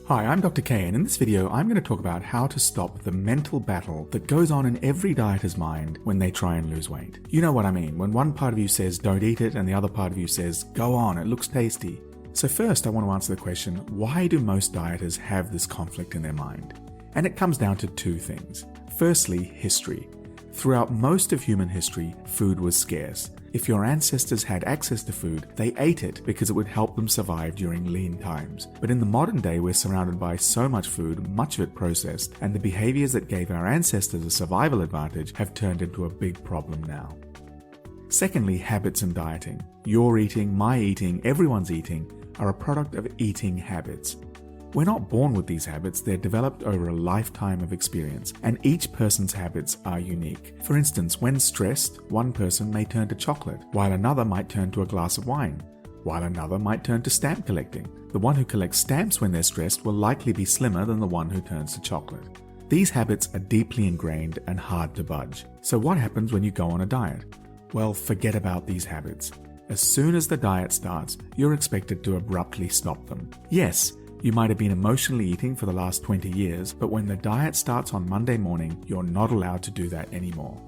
Hi, I'm Dr. K, and in this video I'm going to talk about how to stop the mental battle that goes on in every dieter's mind when they try and lose weight. You know what I mean, when one part of you says don't eat it and the other part of you says go on, it looks tasty. So first I want to answer the question, why do most dieters have this conflict in their mind? And it comes down to two things. Firstly, history. Throughout most of human history, food was scarce. If your ancestors had access to food, they ate it because it would help them survive during lean times. But in the modern day, we're surrounded by so much food, much of it processed, and the behaviors that gave our ancestors a survival advantage have turned into a big problem now. Secondly, habits and dieting. Your eating, my eating, everyone's eating are a product of eating habits. We're not born with these habits, they're developed over a lifetime of experience, and each person's habits are unique. For instance, when stressed, one person may turn to chocolate, while another might turn to a glass of wine, while another might turn to stamp collecting. The one who collects stamps when they're stressed will likely be slimmer than the one who turns to chocolate. These habits are deeply ingrained and hard to budge. So what happens when you go on a diet? Well, forget about these habits. As soon as the diet starts, you're expected to abruptly stop them. Yes, you might have been emotionally eating for the last 20 years, but when the diet starts on Monday morning, you're not allowed to do that anymore.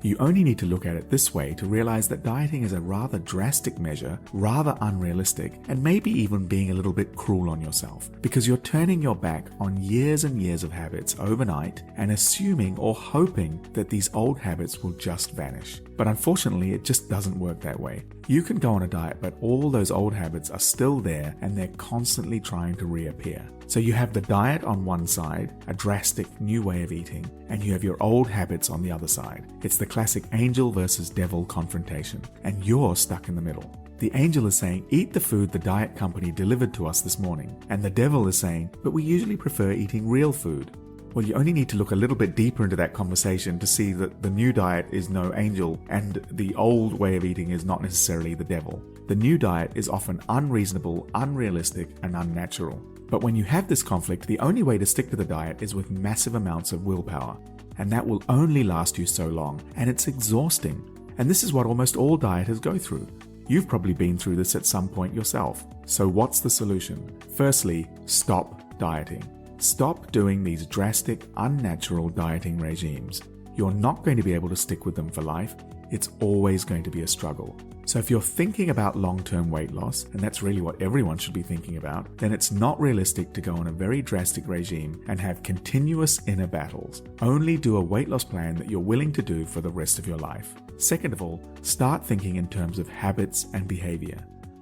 You only need to look at it this way to realize that dieting is a rather drastic measure, rather unrealistic, and maybe even being a little bit cruel on yourself, because you're turning your back on years and years of habits overnight and assuming or hoping that these old habits will just vanish. But unfortunately, it just doesn't work that way. You can go on a diet, but all those old habits are still there and they're constantly trying to reappear. So you have the diet on one side, a drastic new way of eating, and you have your old habits on the other side. It's the classic angel versus devil confrontation, and you're stuck in the middle. The angel is saying, eat the food the diet company delivered to us this morning, and the devil is saying, but we usually prefer eating real food. Well, you only need to look a little bit deeper into that conversation to see that the new diet is no angel and the old way of eating is not necessarily the devil. The new diet is often unreasonable, unrealistic, and unnatural. But when you have this conflict, the only way to stick to the diet is with massive amounts of willpower. And that will only last you so long, and it's exhausting. And this is what almost all dieters go through. You've probably been through this at some point yourself. So what's the solution? Firstly, stop dieting. Stop doing these drastic, unnatural dieting regimes. You're not going to be able to stick with them for life. It's always going to be a struggle. So if you're thinking about long-term weight loss, and that's really what everyone should be thinking about, then it's not realistic to go on a very drastic regime and have continuous inner battles. Only do a weight loss plan that you're willing to do for the rest of your life. Second of all, start thinking in terms of habits and behavior.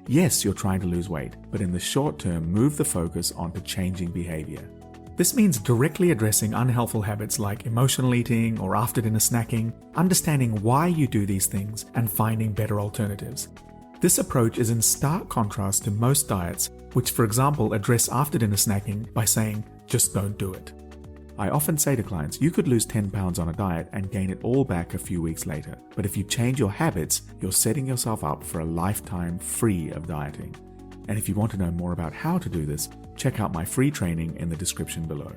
Yes, you're trying to lose weight, but in the short term, move the focus onto changing behavior. This means directly addressing unhelpful habits like emotional eating or after-dinner snacking, understanding why you do these things, and finding better alternatives. This approach is in stark contrast to most diets, which for example address after-dinner snacking by saying, just don't do it. I often say to clients, you could lose 10 pounds on a diet and gain it all back a few weeks later. But if you change your habits, you're setting yourself up for a lifetime free of dieting. And if you want to know more about how to do this, check out my free training in the description below.